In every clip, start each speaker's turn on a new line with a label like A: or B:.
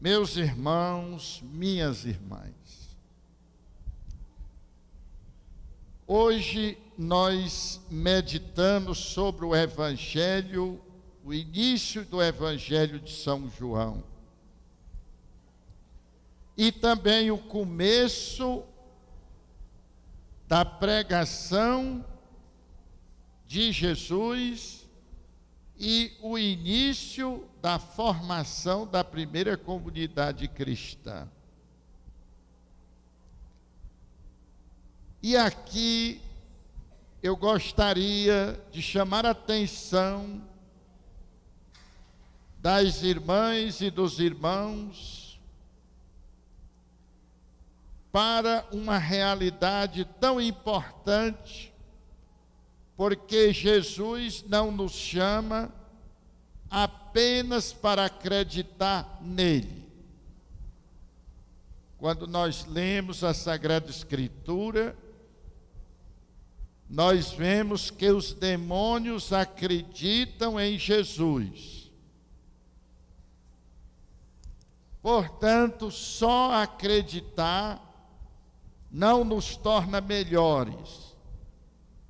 A: Meus irmãos, minhas irmãs, hoje nós meditamos sobre o Evangelho, o início do Evangelho de São João, e também o começo da pregação de Jesus e o início da formação da primeira comunidade cristã. E aqui eu gostaria de chamar a atenção das irmãs e dos irmãos para uma realidade tão importante, porque Jesus não nos chama apenas para acreditar nele. Quando nós lemos a Sagrada Escritura, nós vemos que os demônios acreditam em Jesus. Portanto, só acreditar não nos torna melhores.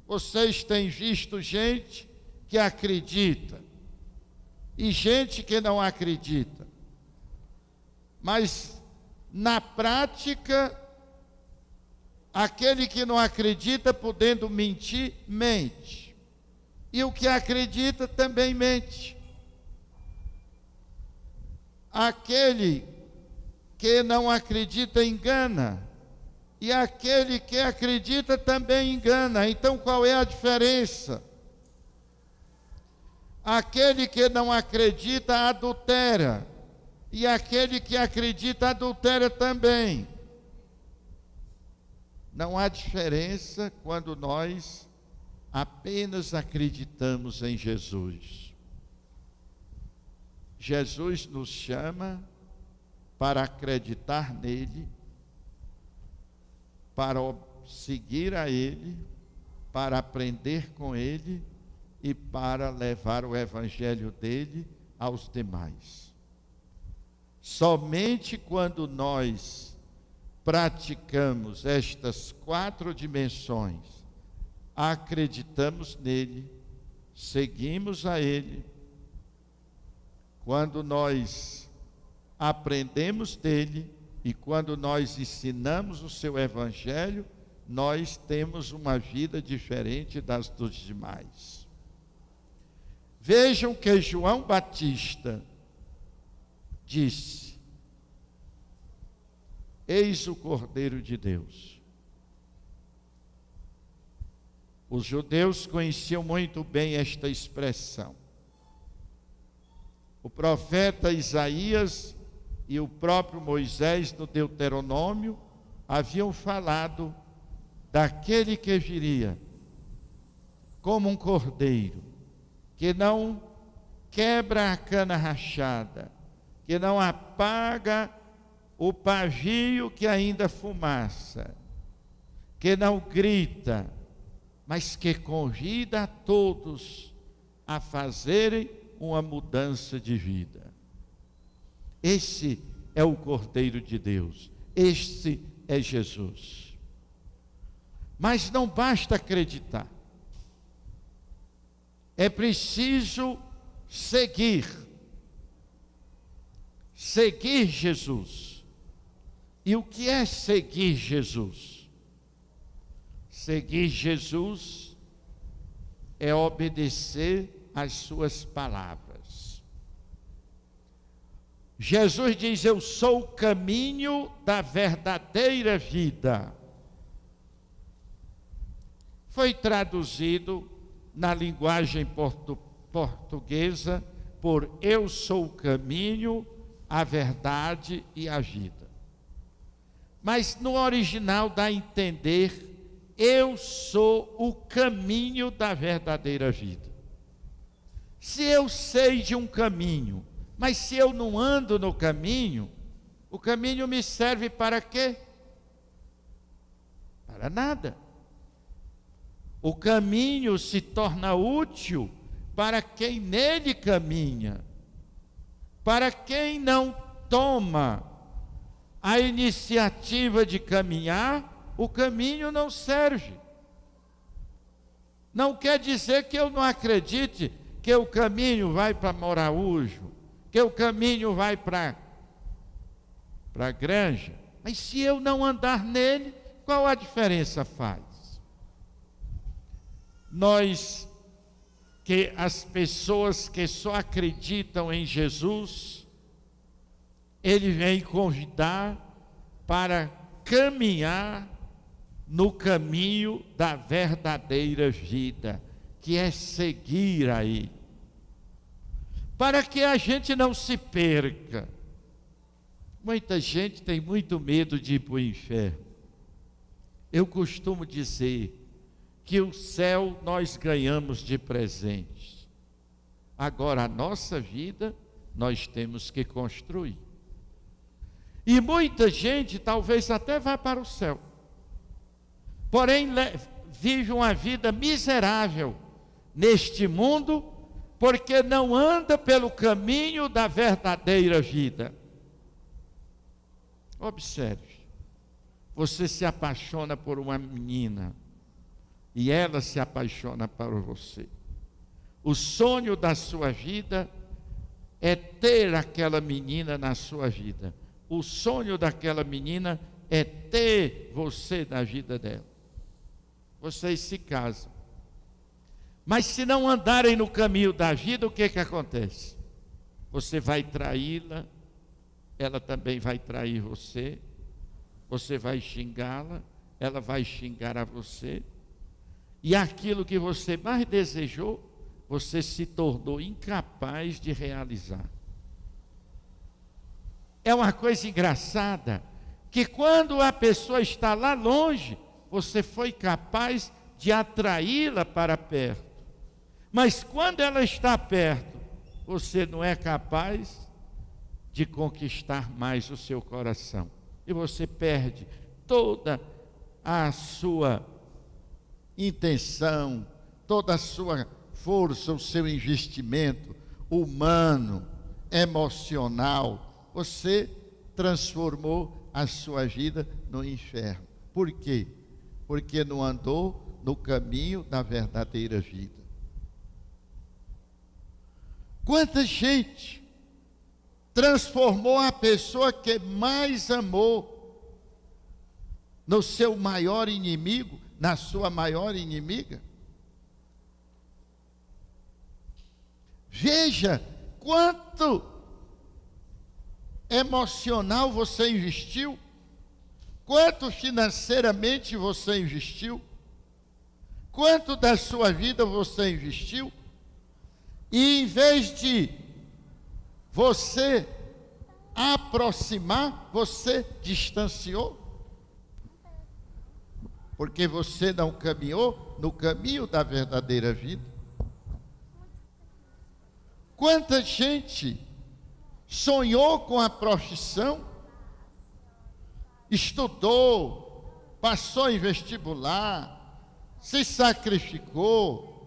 A: Vocês têm visto gente que acredita e gente que não acredita. Mas, na prática, aquele que não acredita, podendo mentir, mente. E o que acredita também mente. Aquele que não acredita engana. E aquele que acredita também engana. Então, qual é a diferença? Aquele que não acredita adultera, e aquele que acredita adultera também. Não há diferença quando nós apenas acreditamos em Jesus. Jesus nos chama para acreditar nele, para seguir a ele, para aprender com ele e para levar o evangelho dele aos demais. Somente quando nós praticamos estas 4 dimensões, acreditamos nele, seguimos a ele, quando nós aprendemos dele e quando nós ensinamos o seu evangelho, nós temos uma vida diferente das dos demais. Vejam que João Batista disse: eis o Cordeiro de Deus. Os judeus conheciam muito bem esta expressão. O profeta Isaías e o próprio Moisés, no Deuteronômio, haviam falado daquele que viria como um cordeiro, que não quebra a cana rachada, que não apaga o pavio que ainda fumaça, que não grita, mas que convida a todos a fazerem uma mudança de vida. Esse é o Cordeiro de Deus, este é Jesus. Mas não basta acreditar, é preciso seguir Jesus. E o que é seguir Jesus? Seguir Jesus é obedecer às suas palavras. Jesus diz: eu sou o caminho da verdadeira vida. Foi traduzido na linguagem portuguesa por eu sou o caminho, a verdade e a vida. Mas no original dá a entender: eu sou o caminho da verdadeira vida. Se eu sei de um caminho, mas se eu não ando no caminho, o caminho me serve para quê? Para nada. O caminho se torna útil para quem nele caminha. Para quem não toma a iniciativa de caminhar, o caminho não serve. Não quer dizer que eu não acredite que o caminho vai para Moraújo, que o caminho vai para a Granja, mas se eu não andar nele, qual a diferença faz? As pessoas que só acreditam em Jesus, Ele vem convidar para caminhar no caminho da verdadeira vida, que é seguir a Ele, para que a gente não se perca. Muita gente tem muito medo de ir para o inferno. Eu costumo dizer que o céu nós ganhamos de presente. Agora, a nossa vida nós temos que construir. E muita gente talvez até vá para o céu, porém vive uma vida miserável neste mundo, porque não anda pelo caminho da verdadeira vida. Observe, você se apaixona por uma menina, e ela se apaixona por você. O sonho da sua vida é ter aquela menina na sua vida. O sonho daquela menina é ter você na vida dela. Vocês se casam. Mas se não andarem no caminho da vida, o que acontece? Você vai traí-la, ela também vai trair você, você vai xingá-la, ela vai xingar a você, e aquilo que você mais desejou, você se tornou incapaz de realizar. É uma coisa engraçada, que quando a pessoa está lá longe, você foi capaz de atraí-la para perto. Mas quando ela está perto, você não é capaz de conquistar mais o seu coração. E você perde toda a sua intenção, toda a sua força, o seu investimento humano, emocional. Você transformou a sua vida no inferno. Por quê? Porque não andou no caminho da verdadeira vida. Quanta gente transformou a pessoa que mais amou no seu maior inimigo, na sua maior inimiga? Veja quanto emocional você investiu, quanto financeiramente você investiu, quanto da sua vida você investiu, e em vez de você aproximar, você distanciou, porque você não caminhou no caminho da verdadeira vida. Quanta gente sonhou com a profissão, estudou, passou em vestibular, se sacrificou,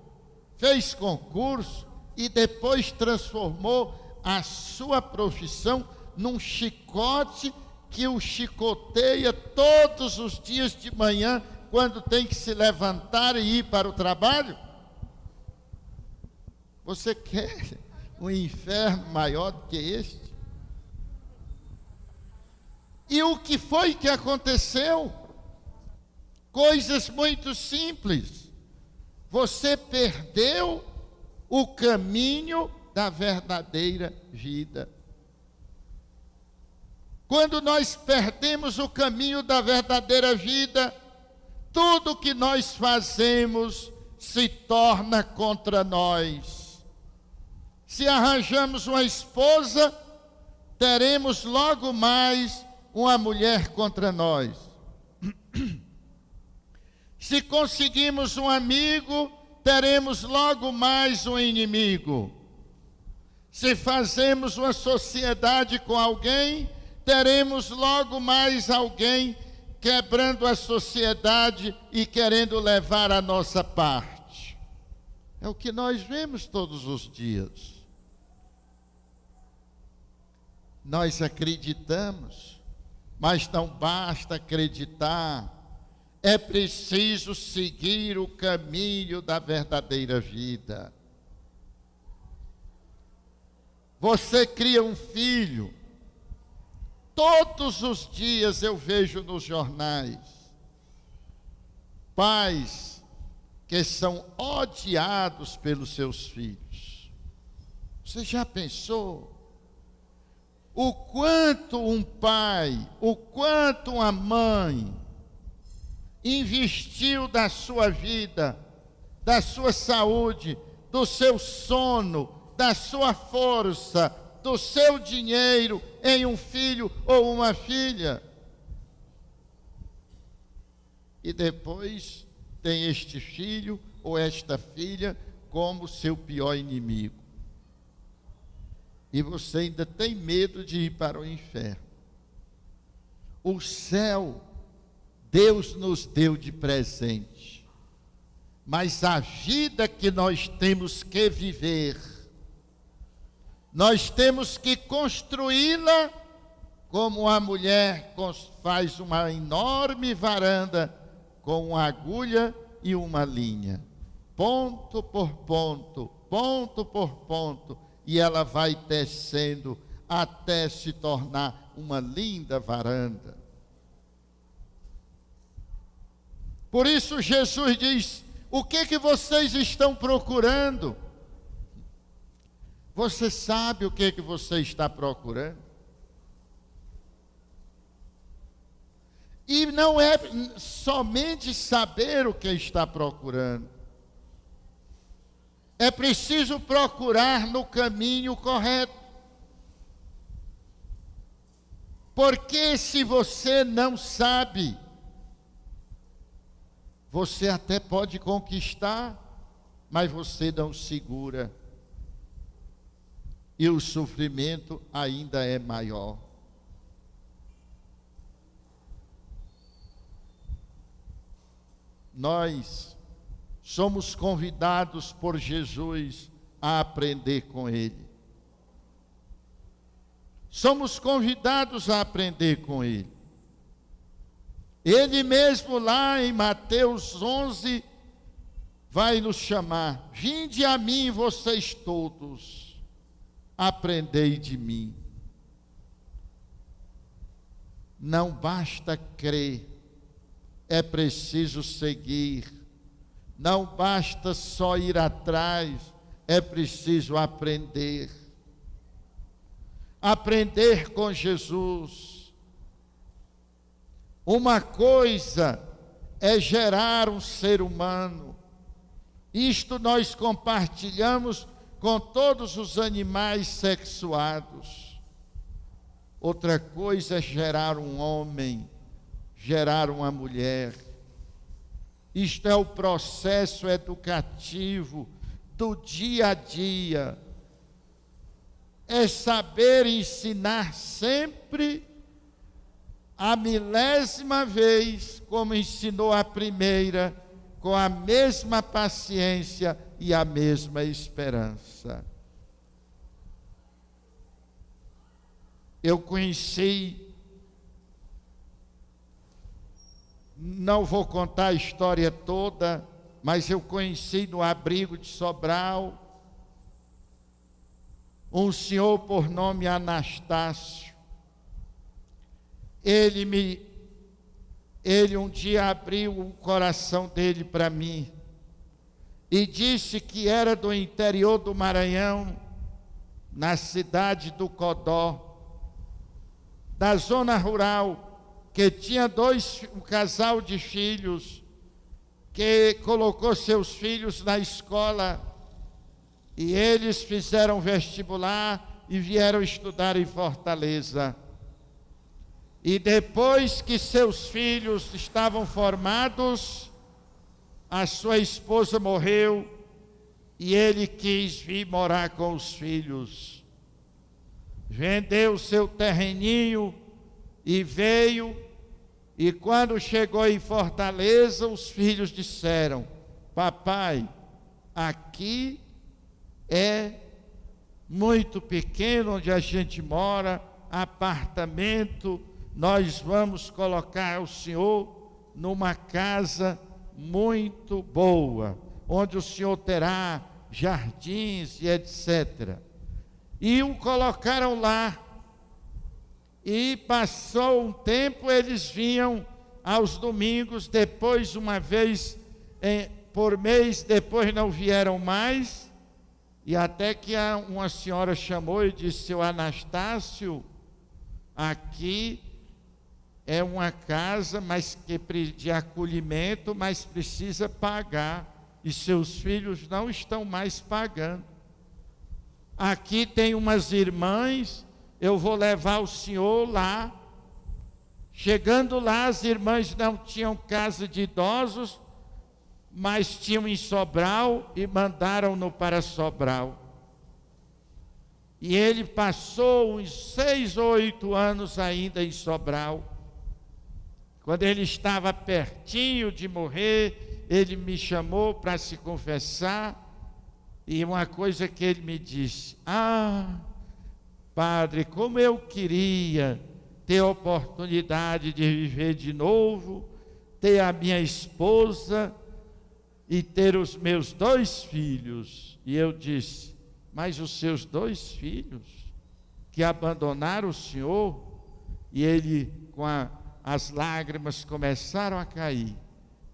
A: fez concurso e depois transformou a sua profissão num chicote que o chicoteia todos os dias de manhã, quando tem que se levantar e ir para o trabalho. Você quer um inferno maior do que este? E o que foi que aconteceu? Coisas muito simples. Você perdeu o caminho da verdadeira vida. Quando nós perdemos o caminho da verdadeira vida, tudo que nós fazemos se torna contra nós. Se arranjamos uma esposa, teremos logo mais uma mulher contra nós. Se conseguimos um amigo, teremos logo mais um inimigo. Se fazemos uma sociedade com alguém, teremos logo mais alguém quebrando a sociedade e querendo levar a nossa parte. É o que nós vemos todos os dias. Nós acreditamos, mas não basta acreditar, é preciso seguir o caminho da verdadeira vida. Você cria um filho, todos os dias eu vejo nos jornais, pais que são odiados pelos seus filhos. Você já pensou? O quanto um pai, o quanto uma mãe investiu da sua vida, da sua saúde, do seu sono, da sua força, do seu dinheiro em um filho ou uma filha. E depois tem este filho ou esta filha como seu pior inimigo. E você ainda tem medo de ir para o inferno. O céu, Deus nos deu de presente. Mas a vida que nós temos que viver, nós temos que construí-la como a mulher faz uma enorme varanda com uma agulha e uma linha. Ponto por ponto, ponto por ponto. E ela vai descendo até se tornar uma linda varanda. Por isso Jesus diz: o que vocês estão procurando? Você sabe o que você está procurando? E não é somente saber o que está procurando. É preciso procurar no caminho correto. Porque se você não sabe, você até pode conquistar, mas você não segura. E o sofrimento ainda é maior. Nós somos convidados por Jesus a aprender com Ele. Somos convidados a aprender com Ele. Ele mesmo lá em Mateus 11 vai nos chamar: vinde a mim vocês todos, aprendei de mim. Não basta crer, é preciso seguir. Não basta só ir atrás, é preciso aprender. Aprender com Jesus. Uma coisa é gerar um ser humano. Isto nós compartilhamos com todos os animais sexuados. Outra coisa é gerar um homem, gerar uma mulher. Isto é o processo educativo do dia a dia. É saber ensinar sempre a milésima vez, como ensinou a primeira, com a mesma paciência e a mesma esperança. Eu conheci, não vou contar a história toda, mas eu conheci no abrigo de Sobral um senhor por nome Anastácio. Ele um dia abriu o coração dele para mim e disse que era do interior do Maranhão, na cidade do Codó, da zona rural, que tinha um casal de filhos, que colocou seus filhos na escola, e eles fizeram vestibular e vieram estudar em Fortaleza. E depois que seus filhos estavam formados, a sua esposa morreu, e ele quis vir morar com os filhos. Vendeu seu terreninho e veio, e quando chegou em Fortaleza, os filhos disseram: papai, aqui é muito pequeno onde a gente mora, apartamento, nós vamos colocar o senhor numa casa muito boa, onde o senhor terá jardins e etc. E o colocaram lá. E passou um tempo, eles vinham aos domingos, depois uma vez por mês, depois não vieram mais, e até que uma senhora chamou e disse: seu Anastácio, aqui é uma casa mas de acolhimento, mas precisa pagar, e seus filhos não estão mais pagando. Aqui tem umas irmãs, eu vou levar o senhor lá. Chegando lá, as irmãs não tinham casa de idosos, mas tinham em Sobral e mandaram-no para Sobral. E ele passou uns 6 ou 8 anos ainda em Sobral. Quando ele estava pertinho de morrer, ele me chamou para se confessar, e uma coisa que ele me disse: padre, como eu queria ter a oportunidade de viver de novo, ter a minha esposa e ter os meus 2 filhos. E eu disse: mas os seus 2 filhos que abandonaram o senhor? E ele, com as lágrimas começaram a cair,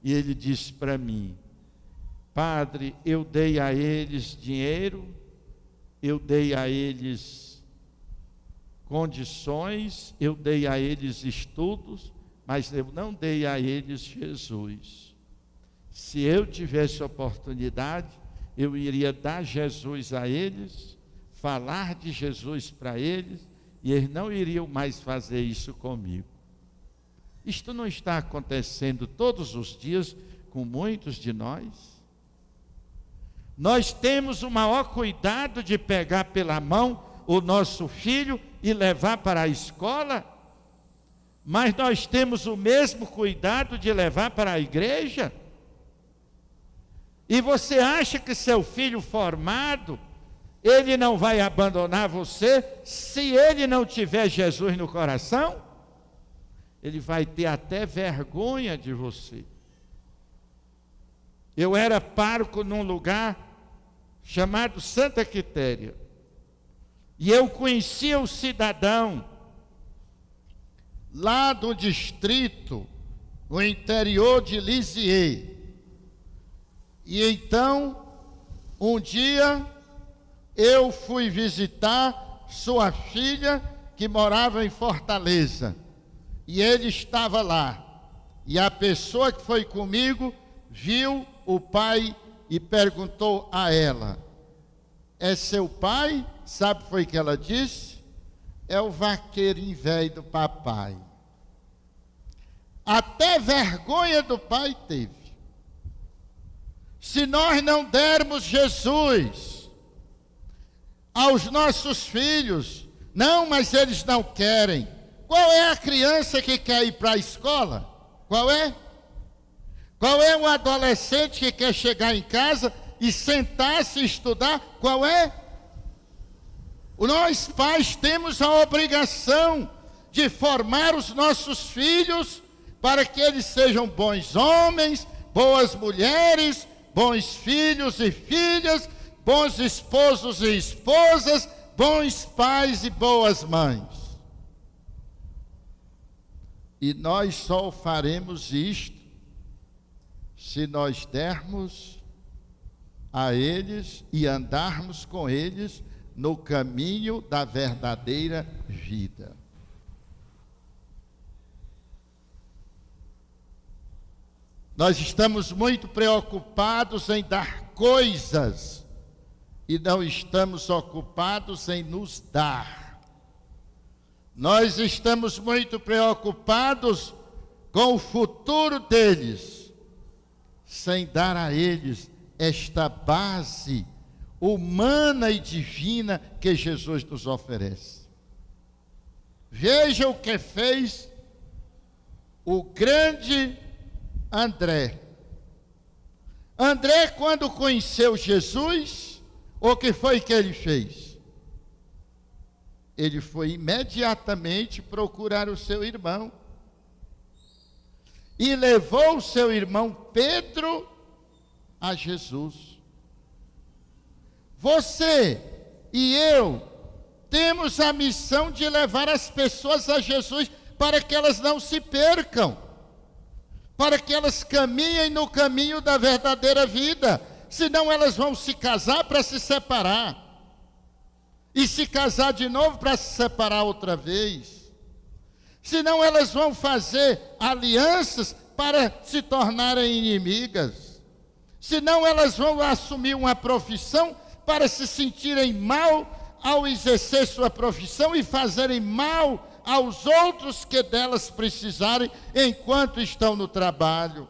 A: e ele disse para mim: padre, eu dei a eles dinheiro, eu dei a eles condições, eu dei a eles estudos, mas eu não dei a eles Jesus. Se eu tivesse oportunidade, eu iria dar Jesus a eles, falar de Jesus para eles, e eles não iriam mais fazer isso comigo. Isto não está acontecendo todos os dias com muitos de nós? Nós temos o maior cuidado de pegar pela mão o nosso filho e levar para a escola, mas nós temos o mesmo cuidado de levar para a igreja? E você acha que seu filho formado, ele não vai abandonar você se ele não tiver Jesus no coração? Ele vai ter até vergonha de você. Eu era pároco num lugar chamado Santa Quitéria, e eu conhecia o cidadão lá do distrito, no interior de Lisieux. E então, um dia, eu fui visitar sua filha, que morava em Fortaleza, e ele estava lá. E a pessoa que foi comigo viu o pai e perguntou a ela: é seu pai? Sabe o que foi que ela disse? É o vaqueirinho velho do papai. Até vergonha do pai teve. Se nós não dermos Jesus aos nossos filhos, não, mas eles não querem. Qual é a criança que quer ir para a escola? Qual é? Qual é o adolescente que quer chegar em casa e sentar-se e estudar? Qual é? Nós pais temos a obrigação de formar os nossos filhos para que eles sejam bons homens, boas mulheres, bons filhos e filhas, bons esposos e esposas, bons pais e boas mães. E nós só faremos isto se nós dermos a eles e andarmos com eles no caminho da verdadeira vida. Nós estamos muito preocupados em dar coisas e não estamos ocupados em nos dar. Nós estamos muito preocupados com o futuro deles, sem dar a eles esta base humana e divina que Jesus nos oferece. Veja o que fez o grande André. André, quando conheceu Jesus, o que foi que ele fez? ele foi imediatamente procurar o seu irmão. E levou o seu irmão Pedro a Jesus. Você e eu temos a missão de levar as pessoas a Jesus para que elas não se percam, para que elas caminhem no caminho da verdadeira vida. Senão elas vão se casar para se separar, e se casar de novo para se separar outra vez. Senão elas vão fazer alianças para se tornarem inimigas. Senão elas vão assumir uma profissão para se sentirem mal ao exercer sua profissão e fazerem mal aos outros que delas precisarem enquanto estão no trabalho.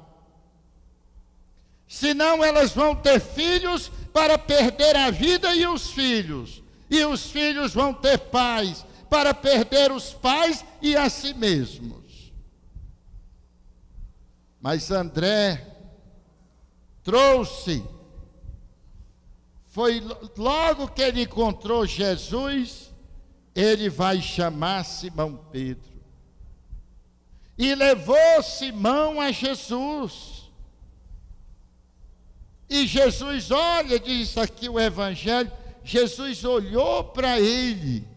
A: Senão elas vão ter filhos para perder a vida e os filhos vão ter pais para perder os pais e a si mesmos. Mas André foi logo que ele encontrou Jesus, ele vai chamar Simão Pedro. E levou Simão a Jesus. E Jesus, olha, diz aqui o Evangelho, Jesus olhou para ele,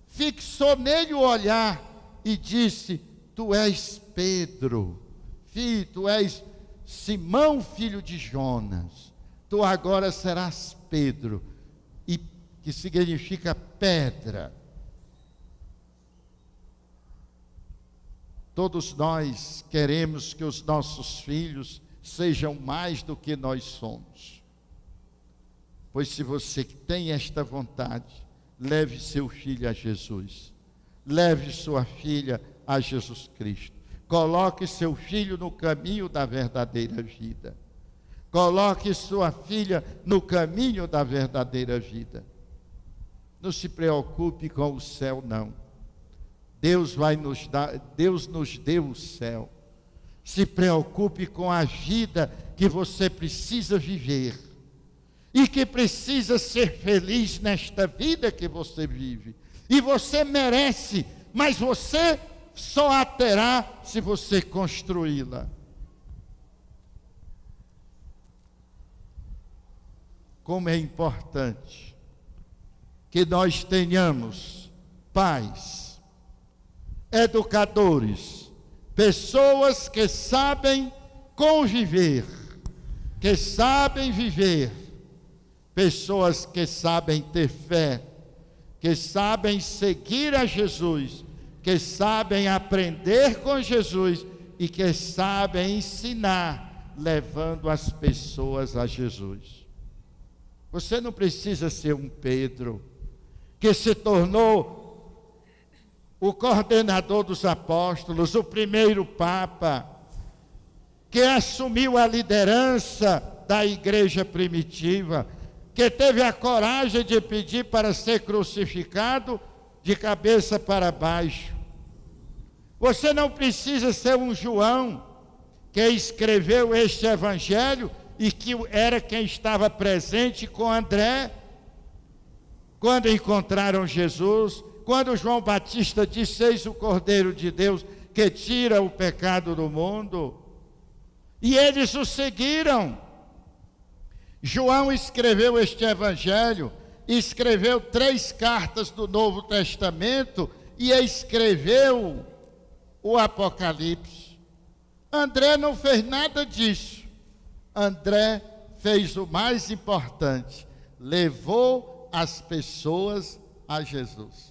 A: fixou nele o olhar e disse: tu és Pedro, filho, tu és Simão, filho de Jonas, tu agora serás Pedro, e que significa pedra. Todos nós queremos que os nossos filhos sejam mais do que nós somos. Pois se você tem esta vontade, leve seu filho a Jesus. Leve sua filha a Jesus Cristo. Coloque seu filho no caminho da verdadeira vida. Coloque sua filha no caminho da verdadeira vida. Não se preocupe com o céu, não. Deus nos deu o céu. Se preocupe com a vida que você precisa viver e que precisa ser feliz nesta vida que você vive. E você merece, mas você só a terá se você construí-la. Como é importante que nós tenhamos pais, educadores, pessoas que sabem conviver, que sabem viver, pessoas que sabem ter fé, que sabem seguir a Jesus, que sabem aprender com Jesus e que sabem ensinar, levando as pessoas a Jesus. Você não precisa ser um Pedro, que se tornou o coordenador dos apóstolos, o primeiro Papa, que assumiu a liderança da igreja primitiva, que teve a coragem de pedir para ser crucificado de cabeça para baixo. Você não precisa ser um João, que escreveu este evangelho e que era quem estava presente com André, quando encontraram Jesus, quando João Batista disse: eis o Cordeiro de Deus que tira o pecado do mundo. E eles o seguiram. João escreveu este evangelho, escreveu 3 cartas do Novo Testamento e escreveu o Apocalipse. André não fez nada disso. André fez o mais importante: levou as pessoas a Jesus.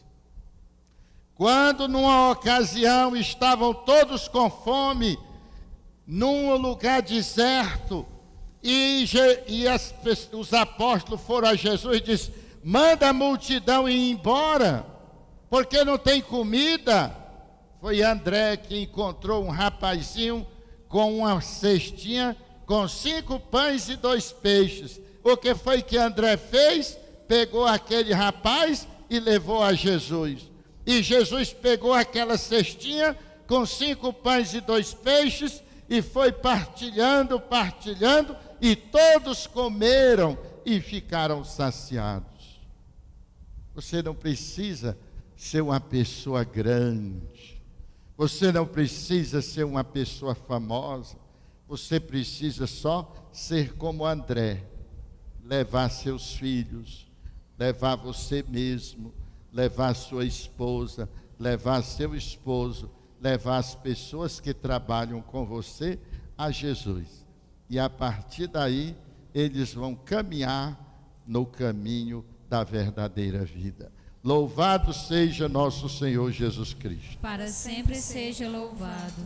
A: Quando numa ocasião estavam todos com fome, num lugar deserto, e os apóstolos foram a Jesus e disseram: manda a multidão ir embora, porque não tem comida. Foi André que encontrou um rapazinho com uma cestinha, com 5 pães e 2 peixes. O que foi que André fez? Pegou aquele rapaz e levou a Jesus. E Jesus pegou aquela cestinha com 5 pães e 2 peixes e foi partilhando, e todos comeram e ficaram saciados. Você não precisa ser uma pessoa grande. Você não precisa ser uma pessoa famosa. Você precisa só ser como André. Levar seus filhos, levar você mesmo, levar sua esposa, levar seu esposo, levar as pessoas que trabalham com você a Jesus. E a partir daí, eles vão caminhar no caminho da verdadeira vida. Louvado seja nosso Senhor Jesus Cristo.
B: Para sempre seja louvado.